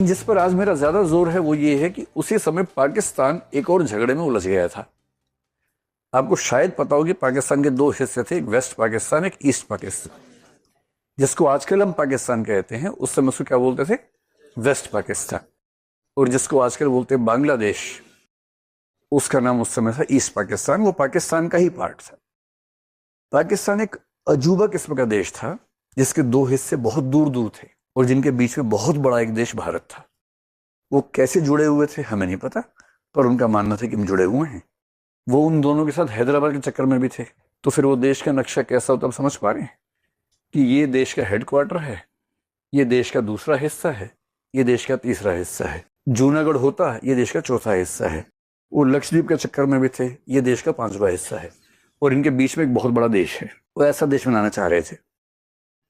जिस पर आज मेरा ज्यादा जोर है वो ये है कि उसी समय पाकिस्तान एक और झगड़े में उलझ गया था। आपको शायद पता हो कि पाकिस्तान के दो हिस्से थे, एक वेस्ट पाकिस्तान, एक ईस्ट पाकिस्तान। जिसको आजकल हम पाकिस्तान कहते हैं, उस समय उसको क्या बोलते थे? वेस्ट पाकिस्तान। और जिसको आजकल बोलते हैं बांग्लादेश, उसका नाम उस समय था ईस्ट पाकिस्तान। वो पाकिस्तान का ही पार्ट था। पाकिस्तान एक अजूबा किस्म का देश था जिसके दो हिस्से बहुत दूर दूर थे और जिनके बीच में बहुत बड़ा एक देश भारत था। वो कैसे जुड़े हुए थे हमें नहीं पता, पर उनका मानना था कि हम जुड़े हुए हैं। वो उन दोनों के साथ हैदराबाद के चक्कर में भी थे। तो फिर वो देश का नक्शा कैसा होता, आप समझ पा रहे हैं कि ये देश का हेडक्वार्टर है, ये देश का दूसरा हिस्सा है, ये देश का तीसरा हिस्सा है। जूनागढ़ होता है, ये देश का चौथा हिस्सा है। वो लक्षद्वीप के चक्कर में भी थे, ये देश का पांचवा हिस्सा है। और इनके बीच में एक बहुत बड़ा देश है। वो ऐसा देश बनाना चाह रहे थे।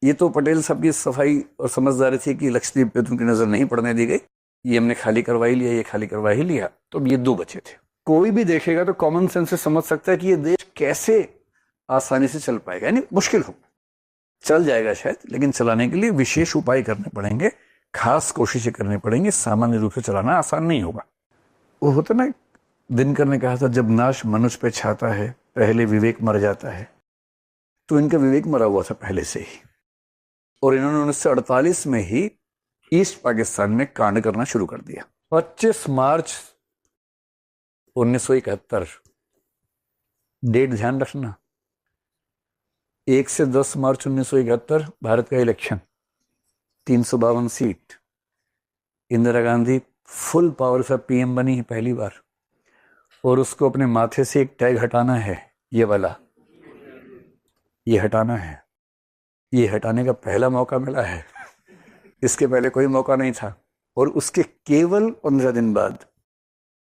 ये तो पटेल साहब की सफाई और समझदारी थी कि लक्षद्वीप पे तो उनकी नजर नहीं पड़ने दी गई। ये हमने खाली करवा ही लिया, ये खाली करवा ही लिया, तो ये दो बचे थे। कोई भी देखेगा तो कॉमन सेंस से समझ सकता है कि ये देश कैसे आसानी से चल पाएगा। यानी मुश्किल होगा, चल जाएगा शायद, लेकिन चलाने के लिए विशेष उपाय करने पड़ेंगे, खास कोशिशें करनी पड़ेंगी। सामान्य रूप से चलाना आसान नहीं होगा। वो होता ना, दिनकर ने कहा था, जब नाश मनुष्य पे छाता है पहले विवेक मर जाता है। तो इनका विवेक मरा हुआ था पहले से ही, और इन्होंने 1948 में ही ईस्ट पाकिस्तान में कांड करना शुरू कर दिया। 25 मार्च 1971, डेट ध्यान रखना। 1 से 10 मार्च 1971 भारत का election, 352 seat. Indira Gandhi full power से पीएम बनी है पहली बार, और उसको अपने माथे से एक टैग हटाना है, ये वाला, ये हटाना है। ये हटाने का पहला मौका मिला है, इसके पहले कोई मौका नहीं था। और उसके केवल 15 दिन बाद,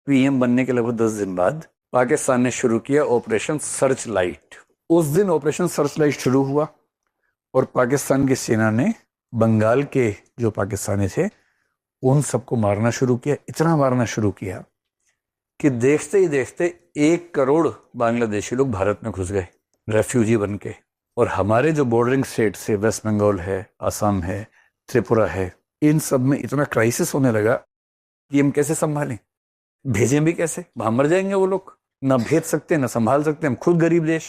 पीएम बनने के लगभग 10 दिन बाद, पाकिस्तान ने शुरू किया ऑपरेशन सर्च लाइट। उस दिन ऑपरेशन सर्च लाइट शुरू हुआ और पाकिस्तान की सेना ने बंगाल के जो पाकिस्तानी थे उन सबको मारना शुरू किया। इतना मारना शुरू किया कि देखते ही देखते 1 करोड़ बांग्लादेशी लोग भारत में घुस गए रेफ्यूजी बन के। और हमारे जो बॉर्डरिंग स्टेट से, वेस्ट बंगाल है, असम है, त्रिपुरा है, इन सब में इतना क्राइसिस होने लगा कि हम कैसे संभालें, भेजें भी कैसे? वहां मर जाएंगे वो लोग, ना भेज सकते ना संभाल सकते, हम खुद गरीब देश।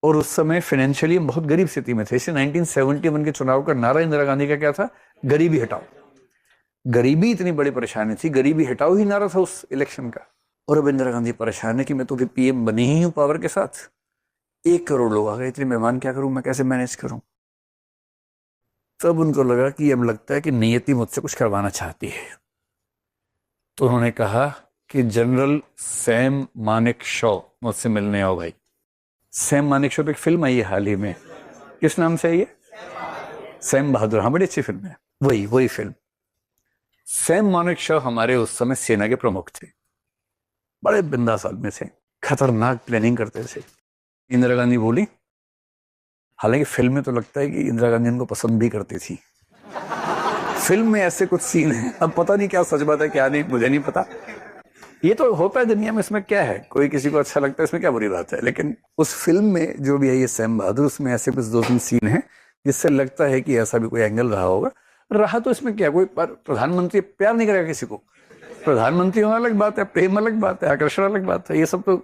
और उस समय फाइनेंशियली हम बहुत गरीब स्थिति में थे। इसे 1971 के चुनाव का नारा इंदिरा गांधी का क्या था? गरीबी हटाओ। गरीबी इतनी बड़ी परेशानी थी, गरीबी हटाओ ही नारा था उस इलेक्शन का। और अब इंदिरा गांधी परेशान है कि मैं तो भी पीएम बनी ही हूं पावर के साथ, 1 करोड़ लोग आ गए, इतने मेहमान क्या करूं मैं, कैसे मैनेज करूं? तब उनको लगा कि अब लगता है कि नियति मुझसे कुछ करवाना चाहती है। तो उन्होंने कहा कि जनरल सैम मानेकशॉ मुझसे मिलने आओ भाई। सैम मानेकशॉ पे एक फिल्म आई है हाल ही में, किस नाम से है ये? सैम बहादुर। हाँ, बड़ी अच्छी फिल्म है, वही फिल्म। सैम मानेकशॉ हमारे उस समय सेना के प्रमुख थे, बड़े बिंदास आदमी थे, खतरनाक प्लानिंग करते थे। इंदिरा गांधी बोली, हालांकि फिल्म में तो लगता है कि इंदिरा गांधी उनको पसंद भी करती थी। फिल्म में ऐसे कुछ सीन है, अब पता नहीं क्या सच बात है क्या नहीं, मुझे नहीं पता। ये तो होता है दुनिया में, इसमें क्या है, कोई किसी को अच्छा लगता है, इसमें क्या बुरी बात है। लेकिन उस फिल्म में जो भी है ये सैम बहादुर, उसमें ऐसे कुछ 2-3 सीन है जिससे लगता है कि ऐसा भी कोई एंगल रहा होगा। रहा तो इसमें क्या, कोई प्रधानमंत्री प्यार नहीं करेगा किसी को? प्रधानमंत्री होना अलग बात है, प्रेम अलग बात है, आकर्षण अलग बात है। ये सब तो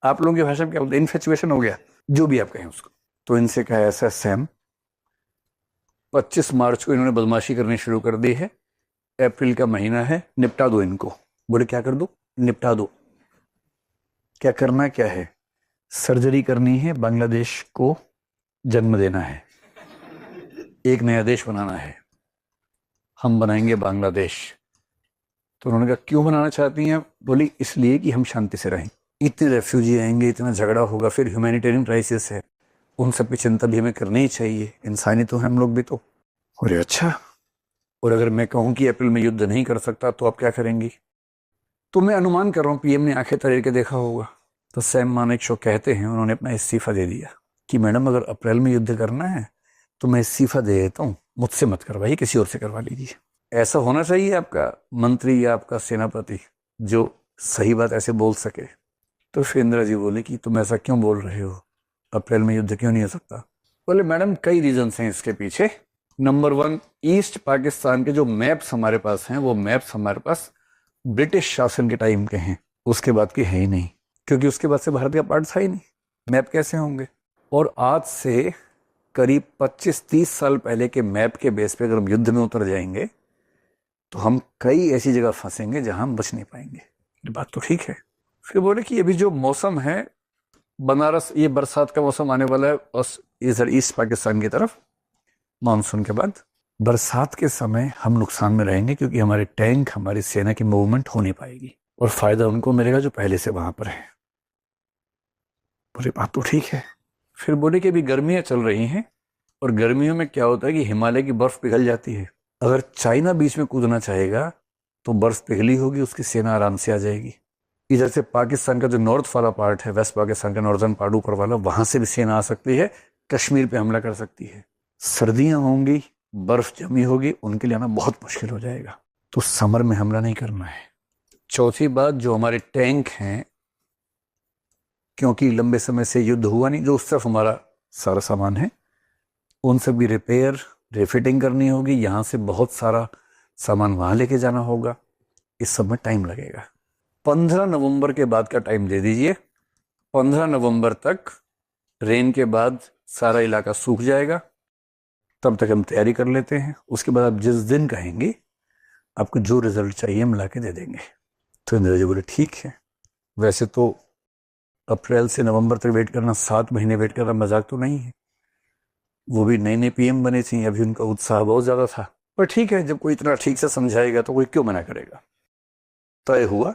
आप लोगों की भाषा में क्या बोलते हैं, इन्फेचुएशन हो गया, जो भी आप कहें उसको। तो इनसे कहा ऐसा सैम, 25 मार्च को इन्होंने बदमाशी करनी शुरू कर दी है, अप्रैल का महीना है, निपटा दो इनको। बोले क्या कर दो? निपटा दो। क्या करना क्या है? सर्जरी करनी है, बांग्लादेश को जन्म देना है, एक नया देश बनाना है, हम बनाएंगे बांग्लादेश। तो उन्होंने कहा क्यों बनाना चाहती हैं? बोली इसलिए कि हम शांति से रहें। इतने रेफ्यूजी आएंगे, इतना झगड़ा होगा, फिर ह्यूमैनिटेरियन क्राइसिस है, उन सब की चिंता भी हमें करनी ही चाहिए, इंसानी तो हम लोग भी तो। अरे अच्छा, और अगर मैं कहूं कि अप्रैल में युद्ध नहीं कर सकता तो आप क्या करेंगी? तो मैं अनुमान कर रहा हूं पीएम ने आंखें तरेर के देखा होगा। तो सैम मानेकशॉ कहते हैं उन्होंने अपना इस्तीफा दे दिया कि मैडम अगर अप्रैल में युद्ध करना है तो मैं इस्तीफा दे देता हूं, मुझसे मत करवाइए, किसी और से करवा लीजिए। ऐसा होना चाहिए आपका मंत्री या आपका सेनापति जो सही बात ऐसे बोल सके। तो फिर इंदिरा जी बोले कि तुम ऐसा क्यों बोल रहे हो, अप्रैल में युद्ध क्यों नहीं हो सकता? बोले मैडम कई रीजंस हैं इसके पीछे, नंबर वन, ईस्ट पाकिस्तान के जो मैप्स हमारे पास हैं वो मैप्स हमारे पास ब्रिटिश शासन के टाइम के हैं, उसके बाद के है ही नहीं, क्योंकि उसके बाद से भारत का पार्ट था ही नहीं, मैप कैसे होंगे। और आज से करीब 25-30 साल पहले के मैप के बेस पे अगर हम युद्ध में उतर जाएंगे तो हम कई ऐसी जगह फंसेंगे जहां हम बच नहीं पाएंगे। ये बात तो ठीक है। फिर बोले कि अभी जो मौसम है बनारस, ये बरसात का मौसम आने वाला है और इधर ईस्ट पाकिस्तान की तरफ मानसून के बाद बरसात के समय हम नुकसान में रहेंगे, क्योंकि हमारे टैंक, हमारी सेना की मूवमेंट हो नहीं पाएगी और फायदा उनको मिलेगा जो पहले से वहां पर है। बोले बात तो ठीक है। फिर बोले कि अभी गर्मियां चल रही हैं और गर्मियों में क्या होता है कि हिमालय की बर्फ पिघल जाती है। अगर चाइना बीच में कूदना चाहेगा तो बर्फ पिघली होगी, उसकी सेना आराम से आ जाएगी। इधर से पाकिस्तान का जो नॉर्थ वाला पार्ट है, वेस्ट पाकिस्तान का नॉर्दर्न पार्ट ऊपर वाला, वहां से भी सेना आ सकती है, कश्मीर पे हमला कर सकती है। सर्दियां होंगी, बर्फ जमी होगी, उनके लिए आना बहुत मुश्किल हो जाएगा। तो समर में हमला नहीं करना है। चौथी बात, जो हमारे टैंक हैं, क्योंकि लंबे समय से युद्ध हुआ नहीं, जो उस तरफ हमारा सारा सामान है उन सब भी रिपेयर, रिफिटिंग करनी होगी। यहाँ से बहुत सारा सामान वहाँ लेके जाना होगा, इस सब में टाइम लगेगा। 15 नवंबर के बाद का टाइम दे दीजिए। 15 नवंबर तक रेन के बाद सारा इलाका सूख जाएगा, तब तक हम तैयारी कर लेते हैं। उसके बाद आप जिस दिन कहेंगे आपको जो रिजल्ट चाहिए हम ला के दे देंगे। तो इंदिरा जी बोले ठीक है। वैसे तो अप्रैल से नवंबर तक वेट करना, 7 महीने वेट करना मजाक तो नहीं है। वो भी नई नई पीएम बने थी, अभी उनका उत्साह बहुत ज्यादा था, पर ठीक है, जब कोई इतना ठीक से समझाएगा तो कोई क्यों मना करेगा। तय हुआ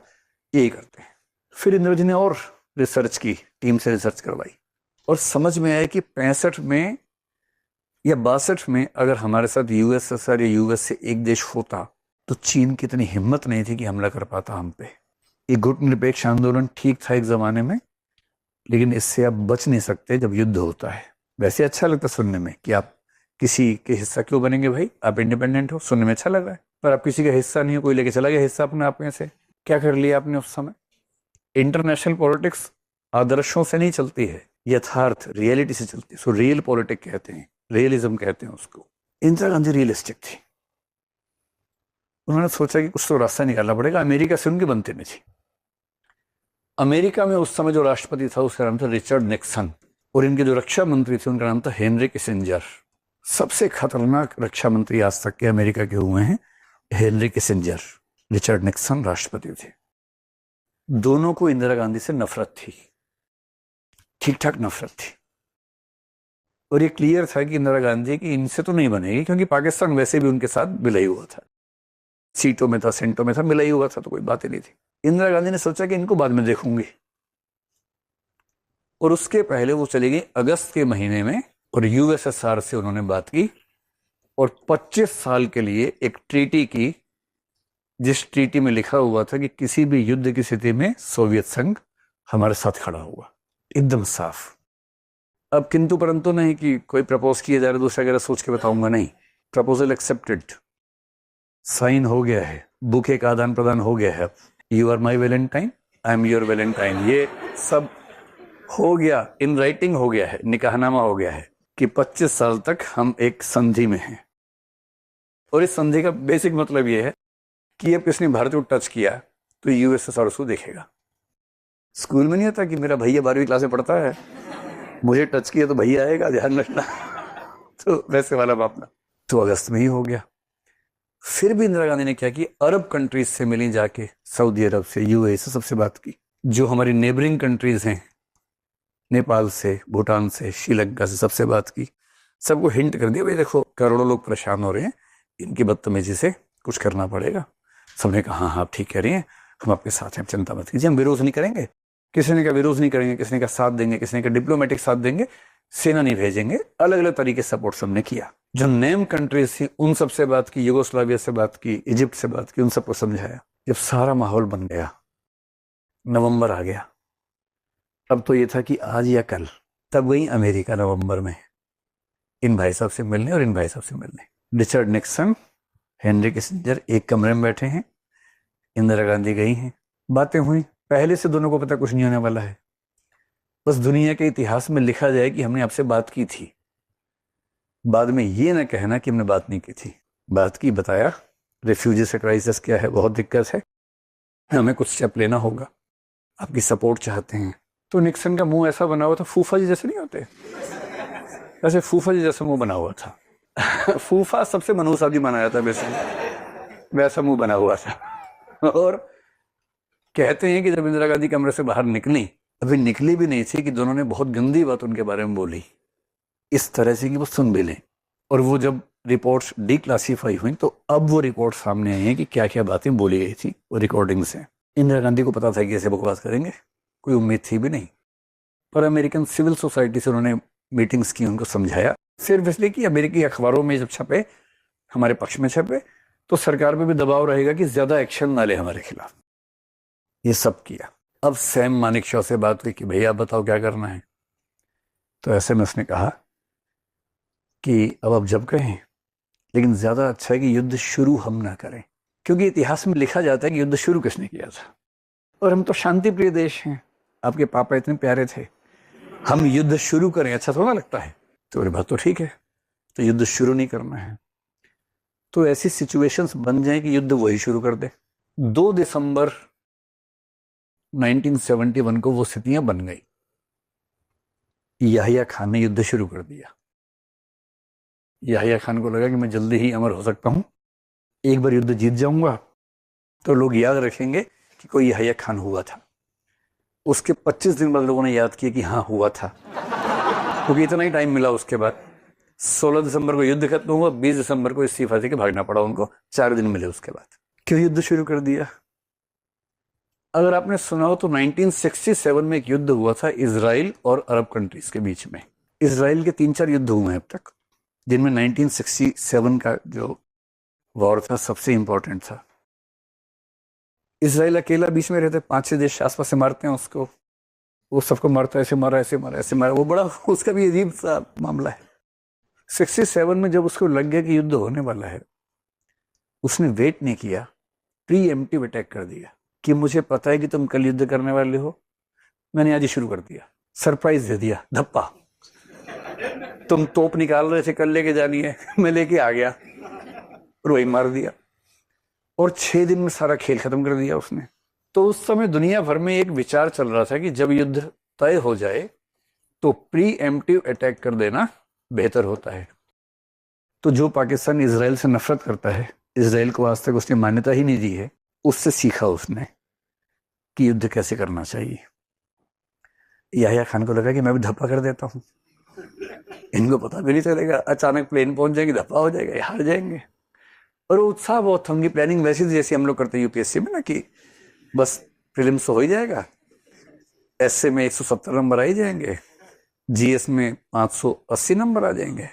यही करते हैं। फिर इंदिरा जी ने और रिसर्च की, टीम से रिसर्च करवाई और समझ में आया कि 65 में या 62 में अगर हमारे साथ यूएसएसआर या यूएस से एक देश होता तो चीन की इतनी हिम्मत नहीं थी कि हमला कर पाता हम पे। एक गुटनिरपेक्ष आंदोलन ठीक था एक जमाने में, लेकिन इससे आप बच नहीं सकते जब युद्ध होता है। वैसे अच्छा लगता सुनने में कि आप किसी के हिस्सा क्यों बनेंगे भाई, आप इंडिपेंडेंट हो, सुनने में अच्छा लग रहा है, पर आप किसी का हिस्सा नहीं हो, कोई लेके चला गया हिस्सा अपने आप में से। क्या कर लिया आपने उस समय। इंटरनेशनल पॉलिटिक्स आदर्शों से नहीं चलती है, यथार्थ रियलिटी से चलती है। सो रियल पॉलिटिक्स कहते हैं, रियलिज्म कहते हैं उसको। इंदिरा गांधी रियलिस्टिक थी। उन्होंने सोचा कि कुछ तो रास्ता निकालना पड़ेगा। अमेरिका से उनकी बनती नहीं थी। अमेरिका में उस समय जो राष्ट्रपति था उसका नाम था रिचर्ड निक्सन, और इनके जो रक्षा मंत्री थे उनका नाम था हेनरी किसिंजर। सबसे खतरनाक रक्षा मंत्री आज तक के अमेरिका के हुए हैं हेनरी किसिंजर। रिचर्ड निक्सन राष्ट्रपति थे। दोनों को इंदिरा गांधी से नफरत थी, ठीक ठाक नफरत थी, और ये क्लियर था कि इंदिरा गांधी की इनसे तो नहीं बनेगी, क्योंकि पाकिस्तान वैसे भी उनके साथ मिला ही हुआ था, सीटों में था, सेंटों में था, मिला ही हुआ था, तो कोई बात ही नहीं थी। इंदिरा गांधी ने सोचा कि इनको बाद में देखूंगी, और उसके पहले वो चली गई अगस्त के महीने में और यूएसएसआर से उन्होंने बात की और 25 साल के लिए एक ट्रीटी की, जिस ट्रीटी में लिखा हुआ था कि किसी भी युद्ध की स्थिति में सोवियत संघ हमारे साथ खड़ा हुआ, एकदम साफ। अब किंतु परंतु नहीं कि कोई प्रपोज किया जा रहा है, दूसरा वगैरह सोच के बताऊंगा, नहीं। प्रपोजल एक्सेप्टेड, साइन हो गया है, बुके का आदान प्रदान हो गया है। You are my Valentine, I am your Valentine, ये सब हो गया, इन राइटिंग हो गया है, निकाहनामा हो गया है कि 25 साल तक हम एक संधि में हैं। और इस संधि का बेसिक मतलब ये है कि अब किसने भारत को टच किया तो यूएसएसआर उसको देखेगा। स्कूल में नहीं होता कि मेरा भैया 12वीं क्लास में पढ़ता है, मुझे टच किया तो भैया आएगा, ध्यान रखना। तो वैसे वाला मामला तो अगस्त में ही हो गया। फिर भी इंदिरा गांधी ने क्या कि अरब कंट्रीज से मिली जाके, सऊदी अरब से, यूएई से, सबसे बात की। जो हमारी नेबरिंग कंट्रीज हैं, नेपाल से, भूटान से, श्रीलंका से, सबसे बात की। सबको हिंट कर दिया भाई देखो करोड़ों लोग परेशान हो रहे हैं, इनकी बदतमीजी से कुछ करना पड़ेगा। सबने कहा हाँ हाँ ठीक कह रही हैं, हम आपके साथ हैं, चिंता मत कीजिए, हम विरोध नहीं करेंगे। किसी ने कहा विरोध नहीं करेंगे, किसी ने कहा साथ देंगे, किसी ने कहा डिप्लोमेटिक साथ देंगे, सेना नहीं भेजेंगे। अलग अलग तरीके से सपोर्ट सबने किया। जो नेम कंट्रीज थी उन सबसे बात की, यूगोस्लाविया से बात की, इजिप्ट से बात की, उन सबको समझाया। जब सारा माहौल बन गया, नवंबर आ गया, अब तो ये था कि आज या कल, तब गई अमेरिका नवंबर में इन भाई साहब से मिलने और इन भाई साहब से मिलने। रिचर्ड निक्सन, हेनरी किसिंजर एक कमरे में बैठे हैं, इंदिरा गांधी गई हैं, बातें हुई। पहले से दोनों को पता कुछ नहीं होने वाला है, बस दुनिया के इतिहास में लिखा जाए कि हमने आपसे बात की थी। बाद में ये ना कहना कि हमने बात नहीं की थी। बात की, बताया रिफ्यूजी से क्राइसिस क्या है, बहुत दिक्कत है, हमें कुछ स्टेप लेना होगा, आपकी सपोर्ट चाहते हैं। तो निक्सन का मुंह ऐसा बना हुआ था, फूफा जी जैसे नहीं होते, ऐसे फूफा जी जैसा मुंह बना हुआ था। फूफा सबसे मनहूस साहब जी बनाया था बेसिकली, वैसा मुंह बना हुआ था। और कहते हैं कि जब इंदिरा गांधी कमरे से बाहर निकली, अभी निकली भी नहीं थी कि दोनों ने बहुत गंदी बात उनके बारे में बोली, इस तरह से कि वो सुन भी लें। और वो जब रिपोर्ट्स डिक्लासीफाई हुई तो अब वो रिपोर्ट सामने आई हैं कि क्या क्या बातें बोली गई थी वो रिकॉर्डिंग से। इंदिरा गांधी को पता था कि ऐसे बकवास करेंगे, कोई उम्मीद थी भी नहीं, पर अमेरिकन सिविल सोसाइटी से उन्होंने मीटिंग्स की, उनको समझाया, सिर्फ इसलिए कि अमेरिकी अखबारों में जब छपे, हमारे पक्ष में छपे, तो सरकार पे भी दबाव रहेगा कि ज्यादा एक्शन ना ले हमारे खिलाफ। ये सब किया। अब सैम मानेकशॉ से बात हुई कि भैया आप बताओ क्या करना है। तो ऐसे में उसने कहा कि अब आप जब कहें, लेकिन ज्यादा अच्छा है कि युद्ध शुरू हम ना करें, क्योंकि इतिहास में लिखा जाता है कि युद्ध शुरू किसने किया था, और हम तो शांति प्रिय देश हैं, आपके पापा इतने प्यारे थे, हम युद्ध शुरू करें अच्छा थोड़ा लगता है। तो अरे बात तो ठीक है, तो युद्ध शुरू नहीं करना है, तो ऐसी सिचुएशंस बन जाए कि युद्ध वही शुरू कर दे। 2 दिसंबर 1971 को वो स्थितियां बन गई। याहिया खान ने युद्ध शुरू कर दिया। याहिया खान को लगा कि मैं जल्दी ही अमर हो सकता हूं, एक बार युद्ध जीत जाऊंगा तो लोग याद रखेंगे कि कोई याहिया खान हुआ था। उसके 25 दिन बाद लोगों ने याद किया कि हाँ हुआ था, क्योंकि इतना ही टाइम मिला। उसके बाद 16 दिसंबर को युद्ध खत्म हुआ, 20 दिसंबर को इस्तीफा देके भागना पड़ा उनको, 4 दिन मिले उसके बाद। क्यों युद्ध शुरू कर दिया? अगर आपने सुना हो तो 1967 में एक युद्ध हुआ था इजराइल और अरब कंट्रीज के बीच में। इजराइल के 3-4 युद्ध हुए हैं अब तक, जिनमें 1967 का जो वॉर था सबसे इंपॉर्टेंट था। इजराइल अकेला बीच में रहते, 5-6 देश आसपास से मारते हैं उसको, वो सबको मारता है, ऐसे मारा ऐसे मारा ऐसे मारा, वो बड़ा उसका भी अजीब सा मामला है। 67 में जब उसको लग गया कि युद्ध होने वाला है, उसने वेट नहीं किया, प्री एम्प्टिव अटैक कर दिया कि मुझे पता है कि तुम कल युद्ध करने वाले हो, मैंने आज ही शुरू कर दिया, सरप्राइज दे दिया, धप्पा। तुम तोप निकाल रहे थे कल लेके जानी है, मैं लेके आ गया और वही मार दिया, और 6 दिन में सारा खेल खत्म कर दिया उसने। तो उस समय दुनिया भर में एक विचार चल रहा था कि जब युद्ध तय हो जाए तो प्री एम्प्टिव अटैक कर देना बेहतर होता है। तो जो पाकिस्तान इजराइल से नफरत करता है, इजराइल को आज तक उसने मान्यता ही नहीं दी है, उससे सीखा उसने कि युद्ध कैसे करना चाहिए। याहिया खान को लगा कि मैं भी धप्पा कर देता हूं, इनको पता भी नहीं चलेगा, अचानक प्लेन पहुंच जाएंगे, धप्पा हो जाएगा, हार जाएंगे। और उत्साह बहुत था, उनकी प्लानिंग वैसी थी जैसे हम लोग करते हैं यूपीएससी में ना, कि बस प्रीलिम्स तो हो ही जाएगा, एसए में 170 नंबर आ ही जाएंगे, जीएस में 580 नंबर आ जाएंगे,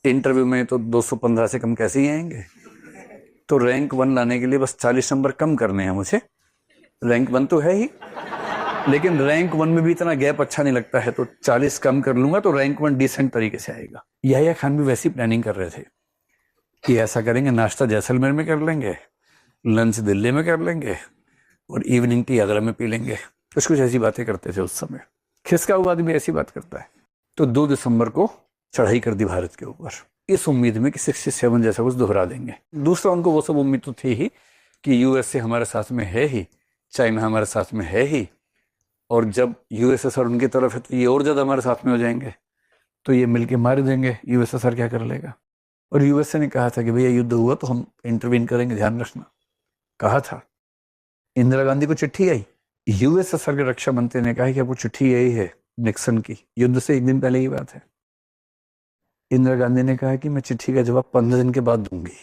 इंटरव्यू में तो 215 से कम कैसे ही आएंगे, तो रैंक 1 लाने के लिए बस 40 नंबर कम करने हैं मुझे। रैंक 1 तो है ही, लेकिन रैंक 1 में भी इतना गैप अच्छा नहीं लगता है, तो 40 कम कर लूंगा तो रैंक 1 डिसेंट तरीके से आएगा। याहिया खान भी वैसी प्लानिंग कर रहे थे कि ऐसा करेंगे, नाश्ता जैसलमेर में कर लेंगे, लंच दिल्ली में कर लेंगे, और इवनिंग टी आगरा में पी लेंगे। कुछ कुछ ऐसी बातें करते थे उस समय, खिसका हुआ आदमी ऐसी बात करता है। तो 2 दिसंबर को चढ़ाई कर दी भारत के ऊपर, इस उम्मीद में कि 67 जैसा कुछ दोहरा देंगे। दूसरा, उनको वो सब उम्मीद तो थी ही कि यूएसए हमारे साथ में है ही, चाइना हमारे साथ में है ही, और जब यूएसएसआर उनकी तरफ है तो ये और ज्यादा हमारे साथ में हो जाएंगे, तो ये मिलके मार देंगे, यूएसएसआर क्या कर लेगा। और यूएसए ने कहा था कि भैया युद्ध हुआ तो हम इंटरवीन करेंगे, ध्यान रखना, कहा था। इंदिरा गांधी को चिट्ठी आई, यूएसएसआर के रक्षा मंत्री ने कहा कि आपको चिट्ठी आई है निक्सन की, युद्ध से 1 दिन पहले की बात है। इंदिरा गांधी ने कहा कि मैं चिट्ठी का जवाब 15 दिन के बाद दूंगी।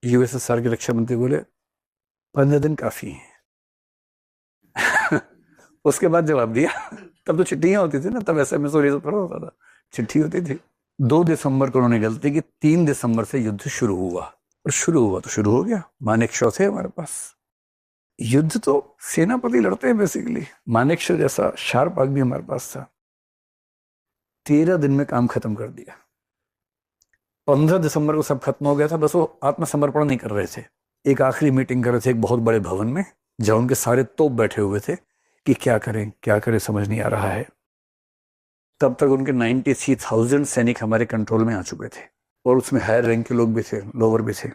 यूएसएसआर के रक्षा मंत्री बोले 15 दिन काफी है। उसके बाद जवाब दिया। तब तो चिट्ठियां होती थी ना, तब SMS और ये सब थोड़ा होता था, चिट्ठी होती थी। 2 दिसंबर को उन्होंने गलती की, 3 दिसंबर से युद्ध शुरू हुआ, और शुरू हुआ तो शुरू हो गया। मानेकशॉ थे हमारे पास, युद्ध तो सेनापति लड़ते हैं बेसिकली, मानेकशॉ जैसा शार्प आदमी हमारे पास था। 13 दिन में काम खत्म कर दिया। 15 दिसंबर को सब खत्म हो गया था, बस वो आत्मसमर्पण नहीं कर रहे थे। एक आखिरी मीटिंग कर रहे थे एक बहुत बड़े भवन में, जहां उनके सारे तोप बैठे हुए थे कि क्या करें समझ नहीं आ रहा है। तब तक उनके 93,000 सैनिक हमारे कंट्रोल में आ चुके थे और उसमें हायर रैंक के लोग भी थे, लोअर भी थे।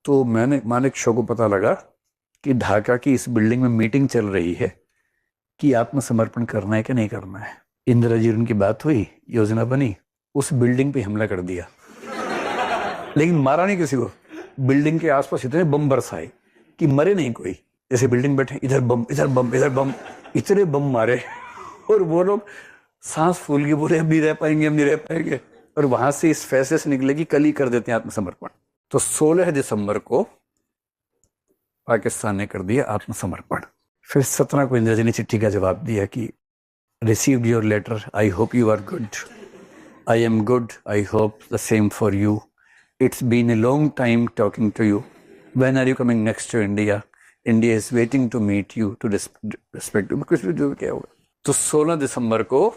तो मैंने मानेक शॉ को पता लगा कि ढाका की इस बिल्डिंग में मीटिंग चल रही है कि आत्मसमर्पण करना है कि नहीं करना है। इंदिरा जी उनकी बात हुई, योजना बनी, उस बिल्डिंग पे हमला कर दिया, लेकिन मारा नहीं किसी को। बिल्डिंग के आसपास इतने बम बरसाए कि मरे नहीं कोई। जैसे बिल्डिंग बैठे, इधर बम, इधर बम, इधर बम, इतने बम मारे और वो लोग सांस फूल के बोले हम नहीं रह पाएंगे, हम नहीं रह पाएंगे। और वहां से इस फैसले से निकले कि कल ही कर देते हैं आत्मसमर्पण। तो 16 दिसंबर को पाकिस्तान ने कर दिया आत्मसमर्पण। फिर 17 को इंदिरा जी ने चिट्ठी का जवाब दिया कि received your letter, I hope you are good, I am good, I hope the same for you, it's been a long time talking to you, when are you coming next to India, India is waiting to meet you, to respect you. कुछ भी जो क्या होगा। तो 16 दिसंबर को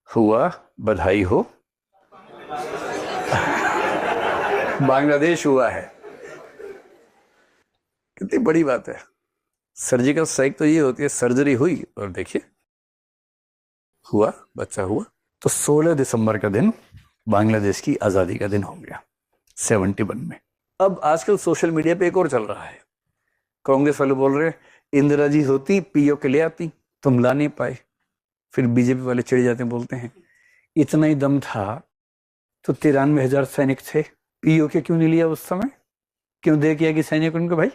हुआ, बधाई हो, बांग्लादेश हुआ है। कितनी बड़ी बात है। सर्जिकल स्ट्राइक तो ये होती है, सर्जरी हुई और देखिए हुआ, बच्चा हुआ। तो 16 दिसंबर का दिन बांग्लादेश की आजादी का दिन हो गया 71 में। अब आजकल सोशल मीडिया पे एक और चल रहा है, कांग्रेस वाले बोल रहे इंदिरा जी होती पीओ के ले आती, तुम ला नहीं पाए। फिर बीजेपी वाले चिढ़ जाते हैं, बोलते हैं इतना ही दम था तो 93,000 सैनिक थे, पीओ के क्यों नहीं लिया उस समय, क्यों दे किया कि सैनिक उनको? भाई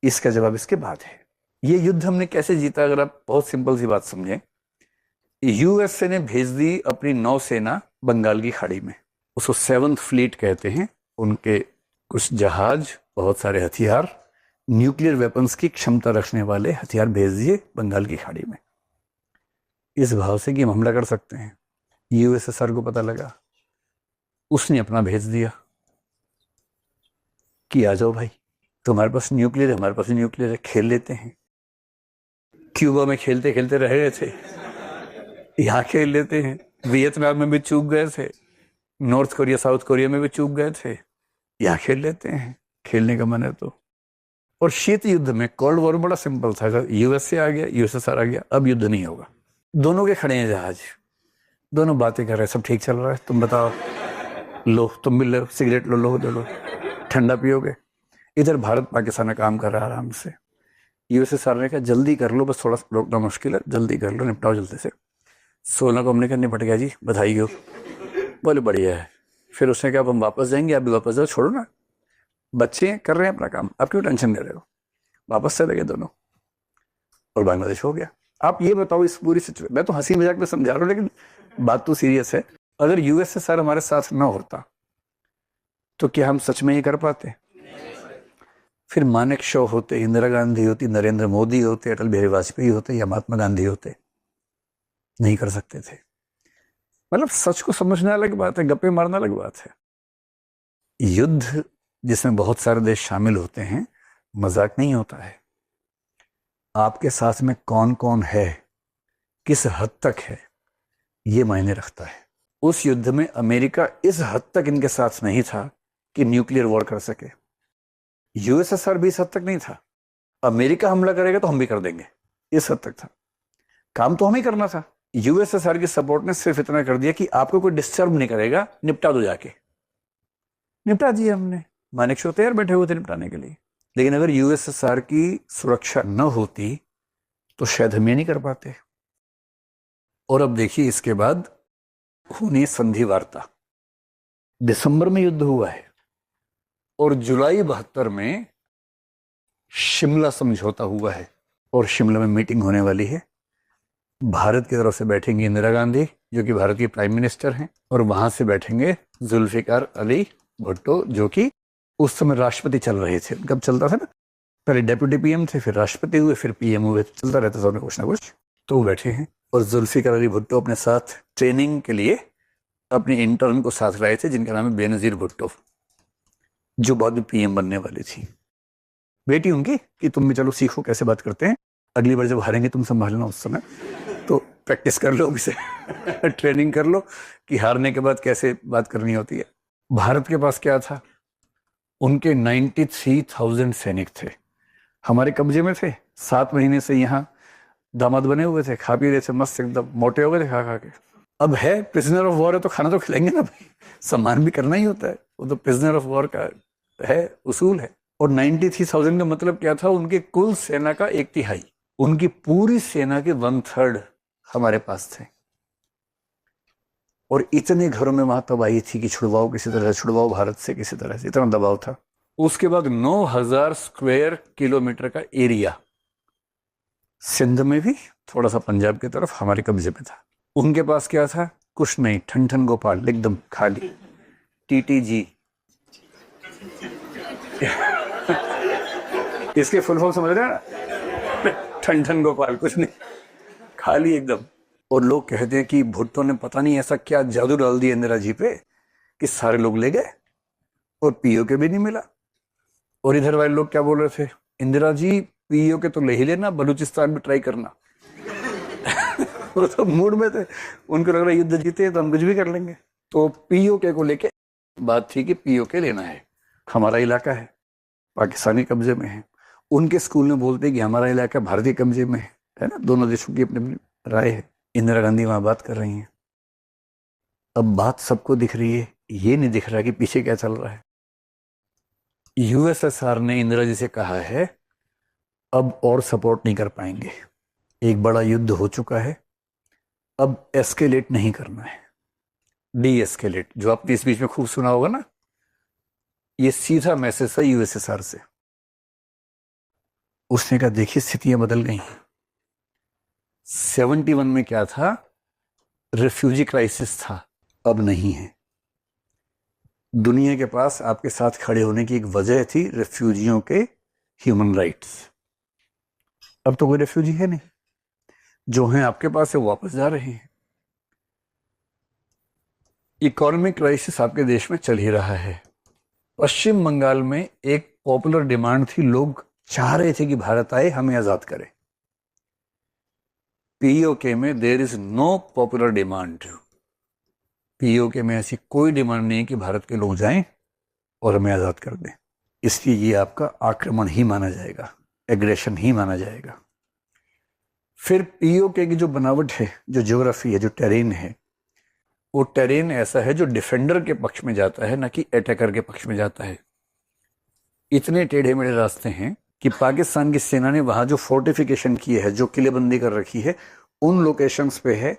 इसका जवाब इसके बाद है। ये युद्ध हमने कैसे जीता, अगर आप बहुत सिंपल सी बात समझें। यूएसए ने भेज दी अपनी नौसेना बंगाल की खाड़ी में, उसको 7th फ्लीट कहते हैं। उनके कुछ जहाज, बहुत सारे हथियार, न्यूक्लियर वेपन्स की क्षमता रखने वाले हथियार भेज दिए बंगाल की खाड़ी में, इस भाव से कि हम हमला कर सकते हैं। यूएसएसआर को पता लगा, उसने अपना भेज दिया कि आ जाओ भाई, तुम्हारे पास न्यूक्लियर है, हमारे पास न्यूक्लियर है, खेल लेते हैं। क्यूबा में खेलते खेलते रह गए थे, यहाँ खेल लेते हैं। वियतनाम में भी चूक गए थे, नॉर्थ कोरिया, साउथ कोरिया में भी चूक गए थे, यहाँ खेल लेते हैं, खेलने का मन है तो। और शीत युद्ध में, कोल्ड वॉर बड़ा सिंपल था, अगर यूएसए आ गया, यूएसएसआर आ गया, अब युद्ध नहीं होगा। दोनों के खड़े हैं जहाज, दोनों बातें कर रहे हैं, सब ठीक चल रहा है, तुम बताओ, लो तुम भी लो, सिगरेट लो, लो ठंडा पियोगे। इधर भारत पाकिस्तान का काम कर रहा है आराम से। यूएसएसआर ने कहा जल्दी कर लो, बस थोड़ा रोकना मुश्किल है, जल्दी कर लो, निपटाओ जल्दी से। 16 को हमने कहा निपट गया जी, बधाई हो। बोले बढ़िया है। फिर उसने कहा हम वापस जाएंगे, आप भी वापस जाओ, छोड़ो ना, बच्चे कर रहे हैं अपना काम, आप क्यों टेंशन ले रहे हो। वापस चले गए दोनों और बांग्लादेश हो गया। आप ये बताओ इस पूरी सिचुएशन, मैं तो हंसी मजाक में समझा रहा हूँ लेकिन बात तो सीरियस है। अगर यूएसएसआर हमारे साथ ना होता तो क्या हम सच में ये कर पाते? फिर मानेक शॉ होते, इंदिरा गांधी होती, नरेंद्र मोदी होते, अटल बिहारी वाजपेयी होते या महात्मा गांधी होते, नहीं कर सकते थे। मतलब सच को समझना अलग बात है, गप्पे मारना अलग बात है। युद्ध जिसमें बहुत सारे देश शामिल होते हैं, मजाक नहीं होता है। आपके साथ में कौन कौन है, किस हद तक है, ये मायने रखता है। उस युद्ध में अमेरिका इस हद तक इनके साथ नहीं था कि न्यूक्लियर वॉर कर सके। यूएसएसआर भी इस हद तक नहीं था, अमेरिका हमला करेगा तो हम भी कर देंगे, इस हद तक था। काम तो हमें ही करना था। यूएसएसआर की सपोर्ट ने सिर्फ इतना कर दिया कि आपको कोई डिस्टर्ब नहीं करेगा, निपटा दो जाके। निपटा दिया हमने, मानेक शॉ तैयार बैठे हुए थे निपटाने के लिए। लेकिन अगर यूएसएसआर की सुरक्षा न होती तो शायद हम ये नहीं कर पाते। और अब देखिए इसके बाद हुनी संधि वार्ता, दिसंबर में युद्ध हुआ है और जुलाई 72 में शिमला समझौता हुआ है और शिमला में मीटिंग होने वाली है। भारत की तरफ से बैठेंगे इंदिरा गांधी जो कि भारत की प्राइम मिनिस्टर हैं, और वहां से बैठेंगे जुल्फिकार अली भुट्टो जो कि उस समय राष्ट्रपति चल रहे थे। कब चलता था ना, पहले डेप्यूटी पीएम थे, फिर राष्ट्रपति हुए, फिर पीएम हुए, चलता रहता था कुछ ना कुछ। तो वो बैठे हैं और जुल्फिकार अली भुट्टो अपने साथ ट्रेनिंग के लिए अपने इंटर्न को साथ लाए थे जिनका नाम है बेनजीर भुट्टो, जो बाद में पीएम बनने वाली थी। बेटी उनकी कि तुम भी चलो सीखो कैसे बात करते हैं, अगली बार जब हारेंगे तुम संभालना, उस समय तो प्रैक्टिस कर लो इसे ट्रेनिंग कर लो कि हारने के बाद कैसे बात करनी होती है। भारत के पास क्या था, उनके 93,000 सैनिक थे, हमारे कब्जे में थे। 7 महीने से यहाँ दामाद बने हुए थे, खा पी रहे थे, मस्त एकदम मोटे हो गए थे खा खा के। अब है प्रिजनर ऑफ वॉर है तो खाना तो खिलाएंगे ना भाई, सम्मान भी करना ही होता है, वो तो प्रिजनर ऑफ वॉर का है, उसूल है। और 93,000 का मतलब क्या था, उनके कुल सेना का 1/3, उनकी पूरी सेना के 1/3 हमारे पास थे। और इतने घरों में वहां तबाही थी कि छुड़वाओ किसी तरह, छुड़वाओ भारत से किसी तरह से, इतना दबाव था। उसके बाद 9,000 स्क्वायर किलोमीटर का एरिया सिंध में भी, थोड़ा सा पंजाब की तरफ हमारे कब्जे में था। उनके पास क्या था, कुछ नहीं, ठन ठन गोपाल एकदम खाली, TTG। इसके फुल फॉर्म समझ रहे हैं, ठन ठन गोपाल, कुछ नहीं, खाली एकदम। और लोग कहते हैं कि भुट्टो ने पता नहीं ऐसा क्या जादू डाल दिया इंदिरा जी पे कि सारे लोग ले गए और POK भी नहीं मिला। और इधर वाले लोग क्या बोल रहे थे, इंदिरा जी POK तो ले ही लेना, बलूचिस्तान में ट्राई करना। वो तो मूड में थे, उनको लग रहा है युद्ध जीते तो हम कुछ भी कर लेंगे। तो POK को लेके बात थी कि POK लेना है, हमारा इलाका है, पाकिस्तानी कब्जे में है। उनके स्कूल में बोलते हैं कि हमारा इलाका भारतीय कब्जे में है ना, दोनों देशों की अपनी अपनी राय है। इंदिरा गांधी वहां बात कर रही हैं। अब बात सबको दिख रही है, ये नहीं दिख रहा कि पीछे क्या चल रहा है। USSR ने इंदिरा जी से कहा है अब और सपोर्ट नहीं कर पाएंगे, एक बड़ा युद्ध हो चुका है, अब एस्केलेट नहीं करना है, डी एस्केलेट, जो आपने इस बीच में खूब सुना होगा ना, ये सीधा मैसेज था USSR से। उसने कहा देखिए स्थितियां बदल गई। 71 में क्या था, रिफ्यूजी क्राइसिस था, अब नहीं है। दुनिया के पास आपके साथ खड़े होने की एक वजह थी, रिफ्यूजियों के ह्यूमन राइट्स। अब तो कोई रिफ्यूजी है नहीं, जो हैं आपके पास से वापस जा रहे हैं। इकोनॉमिक क्राइसिस आपके देश में चल ही रहा है। पश्चिम बंगाल में एक पॉपुलर डिमांड थी, लोग चाह रहे थे कि भारत आए, हमें आजाद करे। POK में there is no popular demand. POK में ऐसी कोई डिमांड नहीं है कि भारत के लोग जाएं और हमें आजाद कर दें, इसलिए ये आपका आक्रमण ही माना जाएगा, एग्रेशन ही माना जाएगा। फिर POK की जो बनावट है, जो ज्योग्राफी है, जो टेरेन है, वो टेरेन ऐसा है जो डिफेंडर के पक्ष में जाता है, ना कि अटैकर के पक्ष में जाता है। इतने टेढ़े मेढ़े रास्ते हैं कि पाकिस्तान की सेना ने वहां जो फोर्टिफिकेशन की है, जो किलेबंदी कर रखी है, उन लोकेशंस पे है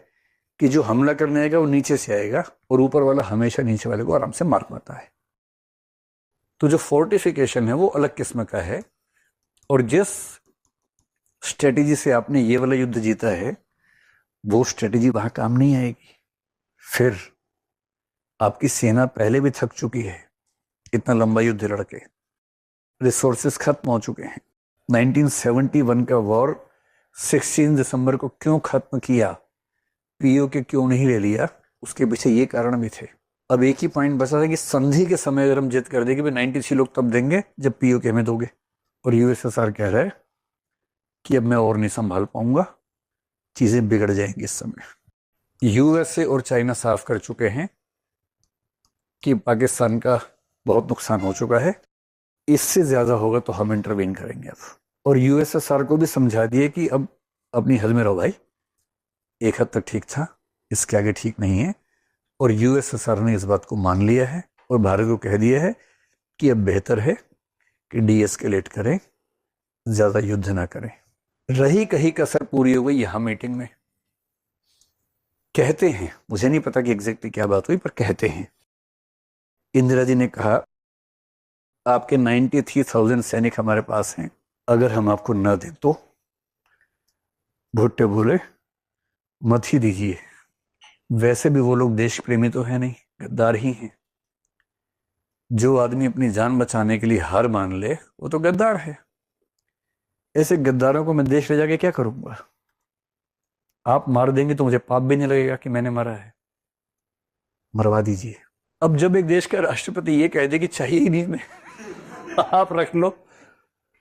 कि जो हमला करने आएगा वो नीचे से आएगा और ऊपर वाला हमेशा नीचे वाले को आराम से मार पाता है। तो जो फोर्टिफिकेशन है वो अलग किस्म का है। और जिस स्ट्रेटेजी से आपने ये वाला युद्ध जीता है, वो स्ट्रेटेजी वहां काम नहीं आएगी। फिर आपकी सेना पहले भी थक चुकी है, इतना लंबा युद्ध लड़के, रिसोर्सेस खत्म हो चुके हैं। 1971 का वॉर 16 दिसंबर को क्यों खत्म किया, POK क्यों नहीं ले लिया, उसके पीछे ये कारण भी थे। अब एक ही पॉइंट बचा था कि संधि के समय अगर हम जिद कर देंगे, 93 लोग तब देंगे जब POK में दोगे। और USSR कह रहा है कि अब मैं और नहीं संभाल पाऊंगा, चीजें बिगड़ जाएंगी इस समय। USA और चाइना साफ कर चुके हैं कि पाकिस्तान का बहुत नुकसान हो चुका है, इससे ज्यादा होगा तो हम इंटरवीन करेंगे अब। और USSR को भी समझा दिए कि अब अपनी हद में रहो भाई, एक हद तक ठीक था, इसके आगे ठीक नहीं है। और USSR ने इस बात को मान लिया है और भारत को कह दिया है कि अब बेहतर है कि डीएस्केलेट करें, ज्यादा युद्ध ना करें। रही कहीं कसर पूरी हो गई यहां मीटिंग में, कहते हैं, मुझे नहीं पता कि एग्जैक्टली क्या बात हुई, पर कहते हैं इंदिरा जी ने कहा आपके 93,000 सैनिक हमारे पास हैं, अगर हम आपको न दें तो। भुट्टो बोले मत ही दीजिए, वैसे भी वो लोग देश प्रेमी तो है नहीं, गद्दार ही हैं। जो आदमी अपनी जान बचाने के लिए हार मान ले वो तो गद्दार है। ऐसे गद्दारों को मैं देश ले जाके क्या करूंगा? आप मार देंगे तो मुझे पाप भी नहीं लगेगा कि मैंने मारा है, मरवा दीजिए। अब जब एक देश का राष्ट्रपति ये कह दे कि चाहिए ही नहीं हमें, आप रख लो,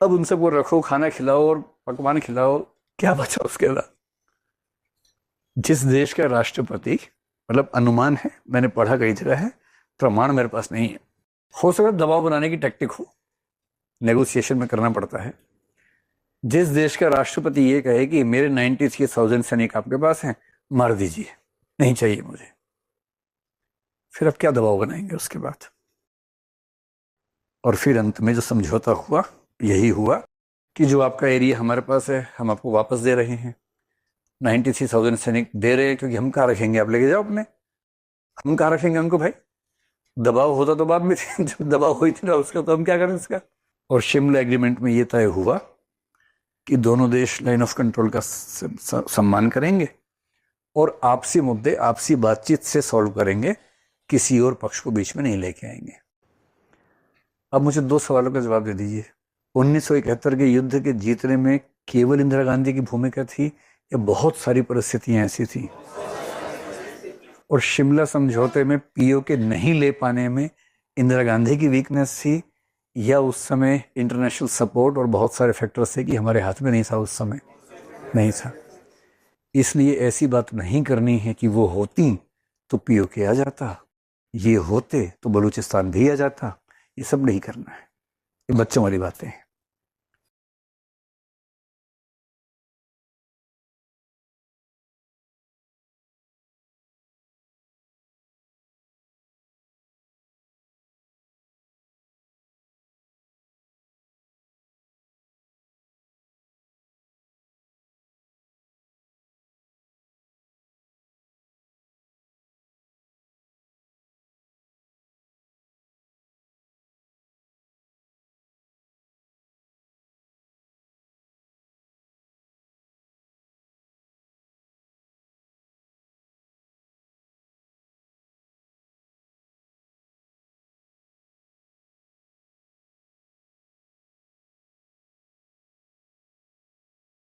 अब उन सबको रखो, खाना खिलाओ और पकवान खिलाओ, क्या बचा उसके बाद? जिस देश का राष्ट्रपति, मतलब अनुमान है, मैंने पढ़ा कई जगह है, प्रमाण मेरे पास नहीं है, हो सकता दबाव बनाने की टैक्टिक हो, नेगोशिएशन में करना पड़ता है, जिस देश का राष्ट्रपति ये कहे कि मेरे 93,000 सैनिक आपके पास हैं, मार दीजिए, नहीं चाहिए मुझे, फिर अब क्या दबाव बनाएंगे उसके बाद? और फिर अंत में जो समझौता हुआ, यही हुआ कि जो आपका एरिया हमारे पास है हम आपको वापस दे रहे हैं। 93,000 सैनिक दे रहे हैं क्योंकि हम कहाँ रखेंगे, आप लेके जाओ अपने, हम कहाँ रखेंगे उनको भाई? दबाव होता तो बाद में जब दबाव हुई थी ना उसका, तो हम क्या करें इसका? और शिमला एग्रीमेंट में ये तय हुआ कि दोनों देश लाइन ऑफ कंट्रोल का सम्मान करेंगे और आपसी मुद्दे आपसी बातचीत से सॉल्व करेंगे, किसी और पक्ष को बीच में नहीं लेके आएंगे। अब मुझे 2 सवालों का जवाब दे दीजिए। 1971 के युद्ध के जीतने में केवल इंदिरा गांधी की भूमिका थी या बहुत सारी परिस्थितियां ऐसी थी? और शिमला समझौते में पीओके नहीं ले पाने में इंदिरा गांधी की वीकनेस थी या उस समय इंटरनेशनल सपोर्ट और बहुत सारे फैक्टर्स थे कि हमारे हाथ में नहीं था उस समय? नहीं था। इसलिए ऐसी बात नहीं करनी है कि वो होती तो पीओके आ जाता, ये होते तो बलूचिस्तान भी आ जाता। ये सब नहीं करना है, ये बच्चों वाली बातें हैं।